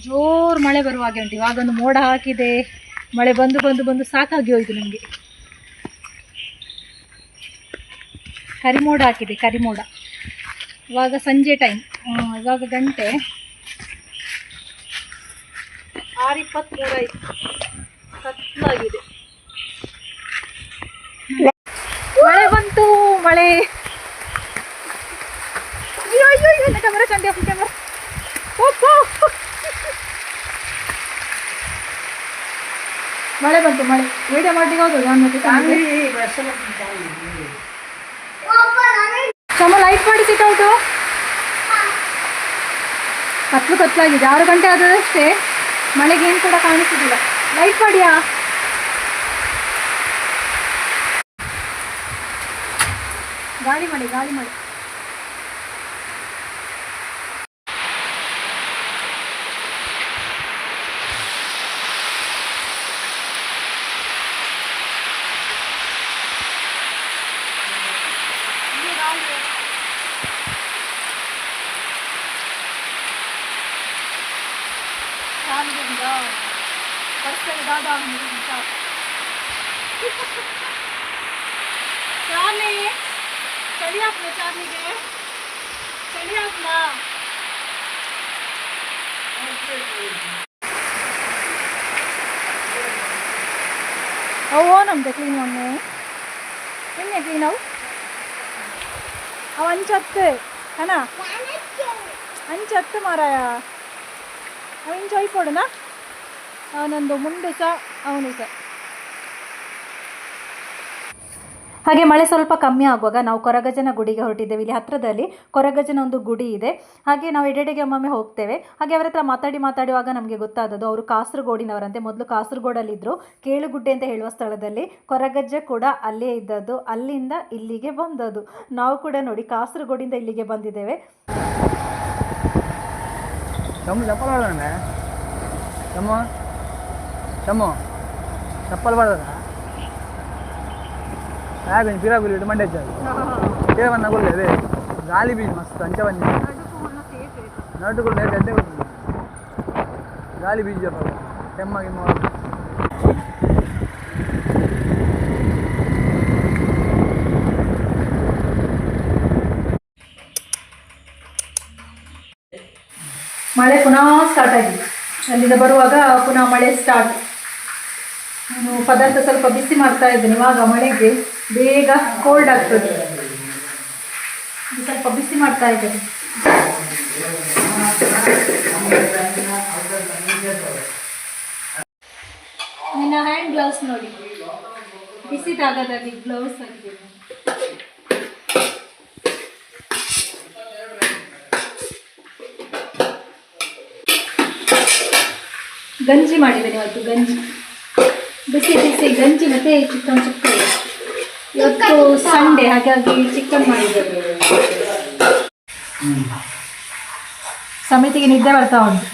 ಜೋರು ಮಳೆ ಬರುವ ಹಾಗೆ ಉಂಟು. ಇವಾಗೊಂದು ಮೋಡ ಹಾಕಿದೆ, ಮಳೆ ಬಂದು ಬಂದು ಬಂದು ಸಾಕಾಗಿ ಹೋಯಿತು ನಮಗೆ. ಕರಿಮೋಡ ಹಾಕಿದೆ, ಕರಿಮೋಡ. ಇವಾಗ ಸಂಜೆ ಟೈಮ್, ಇವಾಗ ಗಂಟೆ 6:23 ಆಯಿತು. ಕತ್ಲಾಗಿದೆ. ಮಳೆ ಬಂತು, ಮಳೆ. ಅಯ್ಯೋ ಅಯ್ಯೋ ಅಯ್ಯೋ, ಕ್ಯಾಮರಾ ಕಂಡೆ, ಕ್ಯಾಮರಾ. ಮಳೆ ಬಂತು, ಮಳೆ. ವಿಡಿಯೋ ಮಾಡ್ಲಿಕ್ಕೆ ಹೋಗೋದು ನಾನು ಮತ್ತೆ ಚಮ್ಮ ಲೈಟ್ ಮಾಡಿ ಸಿಟ್ಔಟು. ಕತ್ಲಾಗಿದೆ. 6 ಗಂಟೆ ಆದದಷ್ಟೇ, ಮಳೆಗೆ ಏನು ಕೂಡ ಕಾಣಿಸ್ತಿಲ್ಲ. ಲೈಟ್ ಮಾಡಿಯಾ? ಗಾಳಿ ಮಾಡಿ, ಗಾಳಿ ಮಾಡಿ. चार्ली चलिए अपने चार्ली के चलिए अपना ನಮ್ದು ಕ್ಲೀನ್ ಒಮ್ಮೆ ಎಣ್ಣೆ ಕ್ಲೀನ್ ಅವು ಅಂಚತ್ತು ಕಣ ಅಂಚತ್ತು ಮಾರಾಯ ಅವ ಇಂಚು ಹೊಯ್ಕೊಡುನಾ ಅವನೊಂದು ಮುಂಡು ಸಹ ಅವನು ಸಹ. ಹಾಗೆ ಮಳೆ ಸ್ವಲ್ಪ ಕಮ್ಮಿ ಆಗುವಾಗ ನಾವು ಕೊರಗಜ್ಜನ ಗುಡಿಗೆ ಹೊರಟಿದ್ದೇವೆ. ಇಲ್ಲಿ ಹತ್ತಿರದಲ್ಲಿ ಕೊರಗಜ್ಜನ ಒಂದು ಗುಡಿ ಇದೆ. ಹಾಗೆ ನಾವು ಎಡೆಡೆಗೆ ಒಮ್ಮೊಮ್ಮೆ ಹೋಗ್ತೇವೆ. ಹಾಗೆ ಅವರ ಹತ್ರ ಮಾತಾಡುವಾಗ ನಮಗೆ ಗೊತ್ತಾದದ್ದು ಅವರು ಕಾಸರಗೋಡಿನವರಂತೆ. ಮೊದಲು ಕಾಸರಗೋಡಲ್ಲಿದ್ದರು, ಕೇಳುಗುಡ್ಡೆ ಅಂತ ಹೇಳುವ ಸ್ಥಳದಲ್ಲಿ. ಕೊರಗಜ್ಜ ಕೂಡ ಅಲ್ಲೇ ಇದ್ದದ್ದು, ಅಲ್ಲಿಂದ ಇಲ್ಲಿಗೆ ಬಂದದ್ದು. ನಾವು ಕೂಡ ನೋಡಿ ಕಾಸರಗೋಡಿಂದ ಇಲ್ಲಿಗೆ ಬಂದಿದ್ದೇವೆ. ಮಂಡ್ಯ ಕೇವನ್ನ ಕೊಡ್ಲೇದೆ ಗಾಳಿ ಬೀಜ ಮಸ್ತ್ ಅಂಚ ಬನ್ನಿ ನಟುಗಳು ಅಡ್ಡೆ ಕೊಡ್ತೀನಿ ಗಾಳಿ ಬೀಜ ಕೆಮ್ಮಾಗಿ ಮಳೆ ಪುನಃ ಸ್ಟಾರ್ಟ್ ಆಗಿದೆ. ಅಲ್ಲಿಂದ ಬರುವಾಗ ಪುನಃ ಮಳೆ ಸ್ಟಾರ್ಟ್. ನಾನು ಪದಾರ್ಥ ಸ್ವಲ್ಪ ಬಿಸಿ ಮಾಡ್ತಾ ಇದ್ದೇನೆ. ಇವಾಗ ಮಳೆಗೆ ಬೇಗ ಕೋಲ್ಡ್ ಆಗ್ತದೆ, ಸ್ವಲ್ಪ ಬಿಸಿ ಮಾಡ್ತಾ ಇದ್ದೇನೆ. ನಿನ್ನ ಹ್ಯಾಂಡ್ ಗ್ಲೌಸ್ ನೋಡಿ, ಬಿಸಿ ತಾಗದಾಗಿ ಗ್ಲೌಸ್ ಹಾಕಿದ್ದೇನೆ. ಗಂಜಿ ಮಾಡಿದ್ದೇನೆ ಇವತ್ತು, ಗಂಜಿ ಬಿಸಿ ಬಿಸಿ ಗಂಜಿ ಮತ್ತೆ ಚಿಕನ್ ಸುಕ್ಕ. ಇವತ್ತು ಸಂಡೇ, ಹಾಗಾಗಿ ಚಿಕನ್ ಮಾಡಿದ್ದೇವೆ. ಸಮಿತಿಗೆ ನಿದ್ದೆ ಬರ್ತಾ ಉಂಟು,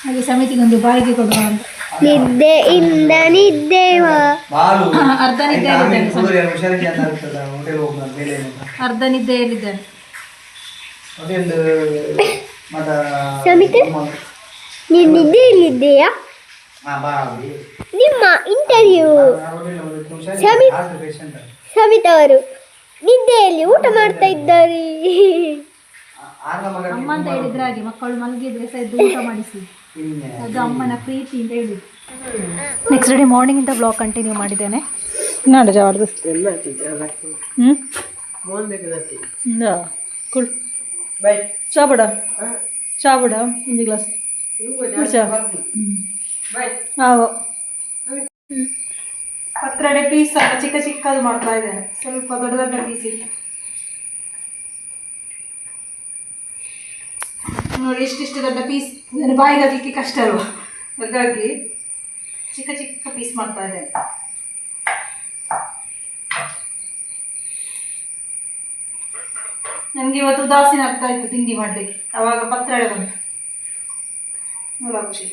ಹಾಗೆ ಸಮಿತಿಗೆ ಒಂದು ಬಾಯಿಗೆ ಕೊಡುವ ಅಂತ. ನಿದ್ದೆಯಿಂದ ನಿದ್ದೆ ಅರ್ಧ ನಿದ್ದೆಯಲ್ಲಿದ್ದೇನೆ. ನೀನು ನಿದ್ದೆಯಲ್ಲಿದ್ದೀಯಾ? ನಿಮ್ಮ ಇಂಟರ್ವ್ಯೂ ಸಮಿತ್ ಅವರು ನಿದ್ದೆಯಲ್ಲಿ ಊಟ ಮಾಡ್ತಾ ಇದ್ದಾರೆ. ಅಮ್ಮ ಅಂತ ಹೇಳಿದ್ರೆ ಹಾಗೆ, ಮಕ್ಕಳು ಮಲಗಿದ್ರೆ ಸಹ ಇದ್ದು ಊಟ ಮಾಡಿಸಿ, ಅದು ಅಮ್ಮನ ಪ್ರೀತಿ ಅಂತ ಹೇಳಿದ್ರು. ನೆಕ್ಸ್ಟ್ ಡೇ ಮಾರ್ನಿಂಗ್ ಇಂದ ಬ್ಲಾಗ್ ಕಂಟಿನ್ಯೂ ಮಾಡಿದ್ದೇನೆ. ನಾಡು ಜವಾರ್ದು ಕುಳ್ ಚಾ ಬಿಡ, ಚಾ ಬಿಡ ಒಂದು ಗ್ಲಾಸ್ ಚಾ. ಪತ್ರಡೆ ಪೀಸ್ ಅಲ್ಲ, ಚಿಕ್ಕ ಚಿಕ್ಕದು ಮಾಡ್ತಾ ಇದ್ದೇನೆ. ಸ್ವಲ್ಪ ದೊಡ್ಡ ದೊಡ್ಡ ಪೀಸ್ ಇತ್ತು ನೋಡಿ, ಇಷ್ಟಿಷ್ಟು ದೊಡ್ಡ ಪೀಸ್ ಬಾಯಿಗೆ ಹಾಕಲಿಕ್ಕೆ ಕಷ್ಟ ಅಲ್ವಾ, ಹಾಗಾಗಿ ಚಿಕ್ಕ ಚಿಕ್ಕ ಪೀಸ್ ಮಾಡ್ತಾ ಇದ್ದೇನೆ. ನನಗೆ ಇವತ್ತು ಉದಾಸೀನ ಆಗ್ತಾ ಇತ್ತು ತಿಂಡಿ ಮಾಡಲಿಕ್ಕೆ, ಅವಾಗ ಪತ್ರೊಡೆ ಬಂತು. ನೋಡ ಖುಷಿ.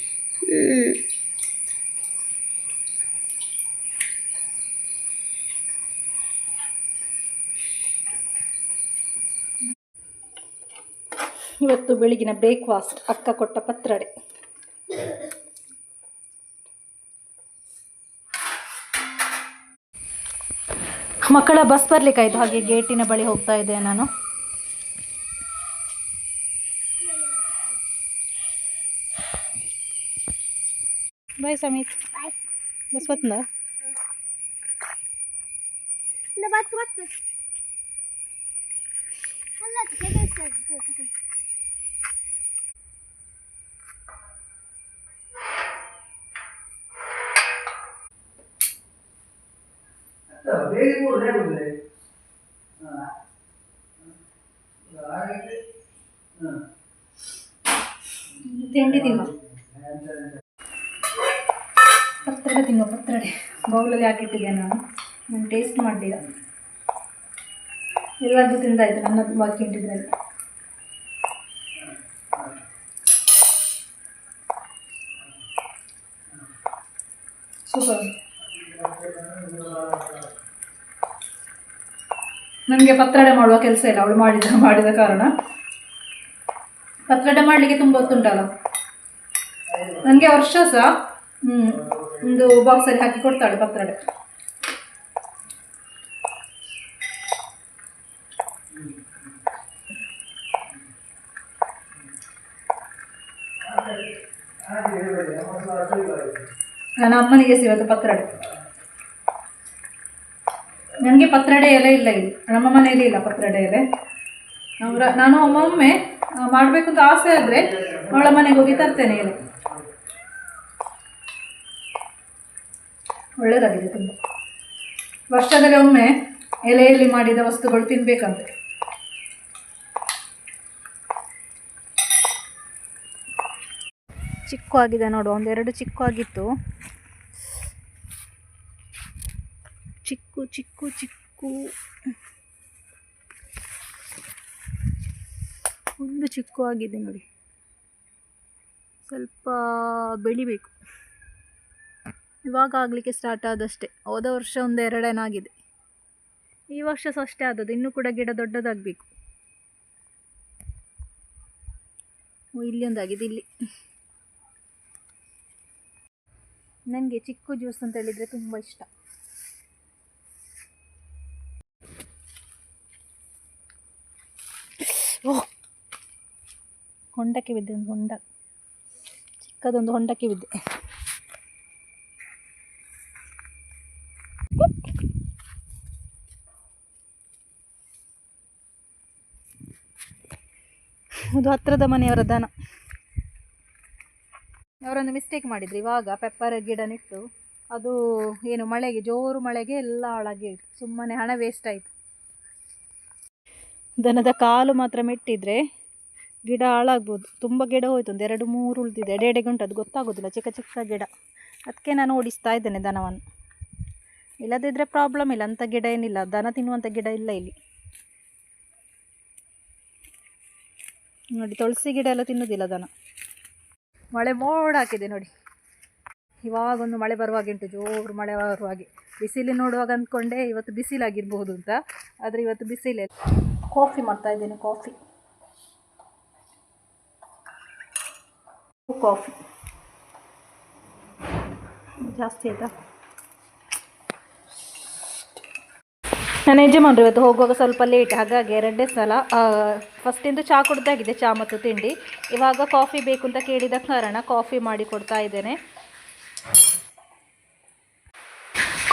ಇವತ್ತು ಬೆಳಗಿನ ಬ್ರೇಕ್ಫಾಸ್ಟ್ ಅಕ್ಕ ಕೊಟ್ಟ ಪತ್ರೊಡೆ. ಮಕ್ಕಳ ಬಸ್ ಬರಲಿಕ್ಕಾಯಿತು, ಹಾಗೆ ಗೇಟಿನ ಬಳಿ ಹೋಗ್ತಾ ಇದ್ದೆ ನಾನು. ಬಾಯ್ ಸಮಿತ್. ಬಸ್ ಬತ್ತಂದ ತಿಂಡಿ ತಿನ್ನು. ಪತ್ರೊಡೆ ತಿನ್ನುವ, ಪತ್ರೊಡೆ ಬೌಲಲ್ಲಿ ಹಾಕಿಟ್ಟಿದ್ದೆ ನಾನು ಟೇಸ್ಟ್ ಮಾಡಲಿಲ್ಲ. ಎಲ್ಲರದ್ದು ತಿಂದಾಯಿತು, ನನ್ನದು ಬಾಕಿ ಇಟ್ಟಿದ್ರಲ್ಲಿ. ಸೂಪರ್. ನನಗೆ ಪತ್ರೊಡೆ ಮಾಡುವ ಕೆಲಸ ಇಲ್ಲ, ಅವಳು ಮಾಡಿದ ಕಾರಣ. ಪತ್ರೊಡೆ ಮಾಡಲಿಕ್ಕೆ ತುಂಬ ಹೊತ್ತುಂಟಲ್ಲ. ನನಗೆ ವರ್ಷ ಸಹ ಒಂದು ಬಾಕ್ಸಲ್ಲಿ ಹಾಕಿ ಕೊಡ್ತಾಳೆ ಪತ್ರೊಡೆ. ನನ್ನ ಅಮ್ಮನಿಗೆ ಸಿಗೋದು ಪತ್ರೊಡೆ. ನನಗೆ ಪತ್ರೊಡೆ ಎಲೆ ಇಲ್ಲ ಇಲ್ಲಿ, ನಮ್ಮ ಮನೆಯಲ್ಲಿ ಇಲ್ಲ ಪತ್ರೊಡೆ ಎಲೆ. ನಾನು ಒಮ್ಮೊಮ್ಮೆ ಮಾಡಬೇಕು ಅಂತ ಆಸೆ ಆದರೆ ಅವಳ ಮನೆಗೆ ಹೋಗಿ ತರ್ತೇನೆ ಎಲೆ. ಒಳ್ಳೆಯದಾಗಿದೆ ತುಂಬ. ವರ್ಷದಲ್ಲಿ ಒಮ್ಮೆ ಎಲೆಯಲ್ಲಿ ಮಾಡಿದ ವಸ್ತುಗಳು ತಿನ್ನಬೇಕಂತೆ. ಚಿಕ್ಕು ಆಗಿದೆ ನೋಡು, ಒಂದೆರಡು ಚಿಕ್ಕು ಆಗಿತ್ತು. ಚಿಕ್ಕು ಚಿಕ್ಕು ಚಿಕ್ಕು ಒಂದು ಚಿಕ್ಕು ಆಗಿದೆ ನೋಡಿ, ಸ್ವಲ್ಪ ಬೆಳಿಬೇಕು. ಇವಾಗ ಆಗಲಿಕ್ಕೆ ಸ್ಟಾರ್ಟ್ ಆದಷ್ಟೇ. ಹೋದ ವರ್ಷ ಒಂದು ಎರಡೇನಾಗಿದೆ, ಈ ವರ್ಷ ಸಹ ಅಷ್ಟೇ ಆದದ್ದು. ಇನ್ನೂ ಕೂಡ ಗಿಡ ದೊಡ್ಡದಾಗಬೇಕು. ಇಲ್ಲಿ ಒಂದಾಗಿದೆ. ಇಲ್ಲಿ ನನಗೆ ಚಿಕ್ಕು ಜ್ಯೂಸ್ ಅಂತ ಹೇಳಿದರೆ ತುಂಬ ಇಷ್ಟ. ಓಹ್, ಹೊಂಡಕ್ಕೆ ಬಿದ್ದೆ, ಒಂದು ಹೊಂಡ, ಚಿಕ್ಕದೊಂದು ಹೊಂಡಕ್ಕೆ ಬಿದ್ದೆ. ಅದು ಹತ್ತಿರದ ಮನೆಯವರ ದನ. ಅವರೊಂದು ಮಿಸ್ಟೇಕ್ ಮಾಡಿದ್ರು. ಇವಾಗ ಪೆಪ್ಪರ್ ಗಿಡ ನೆಟ್ಟು ಅದು ಏನು ಮಳೆಗೆ, ಜೋರು ಮಳೆಗೆ ಎಲ್ಲ ಹಾಳಾಗಿ ಹೋಯಿತು. ಸುಮ್ಮನೆ ಹಣ ವೇಸ್ಟ್ ಆಯಿತು. ದನದ ಕಾಲು ಮಾತ್ರ ಮೆಟ್ಟಿದ್ರೆ ಗಿಡ ಹಾಳಾಗ್ಬೋದು. ತುಂಬ ಗಿಡ ಹೋಯ್ತು, ಒಂದು 2-3 ಉಳಿದಿದೆ. ಎಡೆಗೆ ಉಂಟು, ಅದು ಗೊತ್ತಾಗೋದಿಲ್ಲ, ಚಿಕ್ಕ ಚಿಕ್ಕ ಗಿಡ. ಅದಕ್ಕೆ ನಾನು ಓಡಿಸ್ತಾ ಇದ್ದೇನೆ ದನವನ್ನು. ಇಲ್ಲದಿದ್ದರೆ ಪ್ರಾಬ್ಲಮ್ ಇಲ್ಲ, ಅಂಥ ಗಿಡ ಏನಿಲ್ಲ. ದನ ತಿನ್ನುವಂಥ ಗಿಡ ಇಲ್ಲ ಇಲ್ಲಿ ನೋಡಿ. ತುಳಸಿ ಗಿಡ ಎಲ್ಲ ತಿನ್ನೋದಿಲ್ಲ ದನ. ಮಳೆ ಮೋಡ ಹಾಕಿದೆ ನೋಡಿ. ಇವಾಗೊಂದು ಮಳೆ ಬರುವಾಗೆ ಉಂಟು, ಜೋರು ಮಳೆ ಬರುವಾಗೆ. ಬಿಸಿಲು ನೋಡುವಾಗ ಅಂದ್ಕೊಂಡೆ ಇವತ್ತು ಬಿಸಿಲಾಗಿರ್ಬೋದು ಅಂತ, ಆದರೆ ಇವತ್ತು ಬಿಸಿಲೇ. ಕಾಫಿ ಮಾಡ್ತಾ ಇದ್ದೇನೆ. ಕಾಫಿ ಜಾಸ್ತಿ ಆಯಿತಾ? ನನ್ನ ಯಜಮಾನ್ರು ಇವತ್ತು ಹೋಗುವಾಗ ಸ್ವಲ್ಪ ಲೇಟ್, ಹಾಗಾಗಿ 2 ಸಲ ಫಸ್ಟಿಂದು ಚಹಾ ಕುಡ್ದಾಗಿದೆ, ಚಹಾ ಮತ್ತು ತಿಂಡಿ. ಇವಾಗ ಕಾಫಿ ಬೇಕು ಅಂತ ಕೇಳಿದ ಕಾರಣ ಕಾಫಿ ಮಾಡಿ ಕೊಡ್ತಾ ಇದ್ದೇನೆ.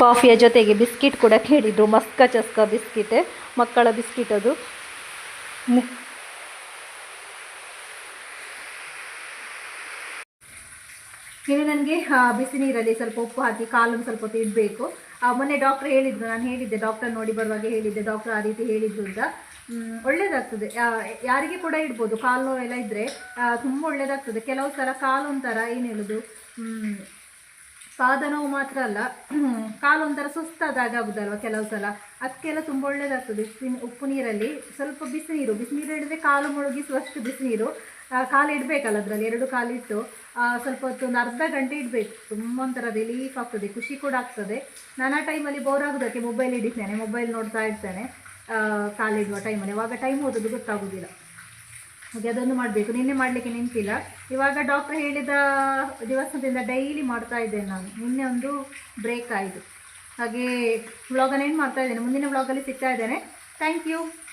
ಕಾಫಿಯ ಜೊತೆಗೆ ಬಿಸ್ಕಿಟ್ ಕೂಡ ಕೇಳಿದರು, ಮಸ್ಕ ಚಸ್ಕ ಬಿಸ್ಕಿಟ್, ಮಕ್ಕಳ ಬಿಸ್ಕಿಟ್ ಅದು. ಇನ್ನು ನನಗೆ ಬಿಸಿ ನೀರಲ್ಲಿ ಸ್ವಲ್ಪ ಉಪ್ಪು ಹಾಕಿ ಕಾಲನ್ನು ಸ್ವಲ್ಪ ಹೊತ್ತು ಇಡಬೇಕು. ಮೊನ್ನೆ ಡಾಕ್ಟ್ರ್ ಹೇಳಿದ್ರು, ನಾನು ಹೇಳಿದ್ದೆ, ಡಾಕ್ಟರ್ ನೋಡಿ ಬರುವಾಗ ಹೇಳಿದ್ದೆ, ಡಾಕ್ಟ್ರ್ ಆ ರೀತಿ ಹೇಳಿದ್ದು ಅಂತ. ಒಳ್ಳೆಯದಾಗ್ತದೆ, ಯಾರಿಗೆ ಕೂಡ ಇಡ್ಬೋದು. ಕಾಲು ನೋವೆಲ್ಲ ಇದ್ದರೆ ತುಂಬ ಒಳ್ಳೆಯದಾಗ್ತದೆ. ಕೆಲವು ಸಲ ಕಾಲು ಒಂಥರ ಏನು ಹೇಳೋದು, ಪಾದ ನೋವು ಮಾತ್ರ ಅಲ್ಲ, ಕಾಲು ಒಂಥರ ಸುಸ್ತಾದಾಗ ಆಗೋದಲ್ವ ಕೆಲವು ಸಲ, ಅದಕ್ಕೆಲ್ಲ ತುಂಬ ಒಳ್ಳೆಯದಾಗ್ತದೆ. ಉಪ್ಪು ನೀರಲ್ಲಿ ಸ್ವಲ್ಪ ಬಿಸಿನೀರು ಹಿಡಿದ್ರೆ ಕಾಲು ಮುಳುಗಿಸುವಷ್ಟು ಬಿಸಿನೀರು ಕಾಲು ಇಡಬೇಕಲ್ಲ, ಅದರಲ್ಲಿ 2 ಕಾಲು ಇಟ್ಟು ಸ್ವಲ್ಪ ಹೊತ್ತು, ಒಂದು ಅರ್ಧ ಗಂಟೆ ಇಡಬೇಕು. ತುಂಬ ಒಂಥರ ರಿಲೀಫ್ ಆಗ್ತದೆ, ಖುಷಿ ಕೂಡ ಆಗ್ತದೆ. ನಾನು ಆ ಟೈಮಲ್ಲಿ ಬೋರ್ ಆಗೋದಕ್ಕೆ ಮೊಬೈಲ್ ಹಿಡಿತೇನೆ, ಮೊಬೈಲ್ ನೋಡ್ತಾ ಇರ್ತೇನೆ ಕಾಲಿಡುವ ಟೈಮಲ್ಲಿ. ಆವಾಗ ಟೈಮ್ ಓದೋದು ಗೊತ್ತಾಗೋದಿಲ್ಲ. ಹಾಗೆ ಅದೊಂದು ಮಾಡಬೇಕು. ನಿನ್ನೆ ಮಾಡಲಿಕ್ಕೆ ನಿಂತಿಲ್ಲ. ಇವಾಗ ಡಾಕ್ಟರ್ ಹೇಳಿದ ದಿವಸದಿಂದ ಡೈಲಿ ಮಾಡ್ತಾ ಇದ್ದೇನೆ ನಾನು. ನಿನ್ನೆ ಒಂದು ಬ್ರೇಕ್ ಆಯಿತು. ಹಾಗೆ ವ್ಲಾಗನ್ನು ಏನು ಮಾಡ್ತಾ ಇದ್ದೇನೆ. ಮುಂದಿನ ವ್ಲಾಗಲ್ಲಿ ಸಿಗ್ತಾ ಇದ್ದೇನೆ. Thank you.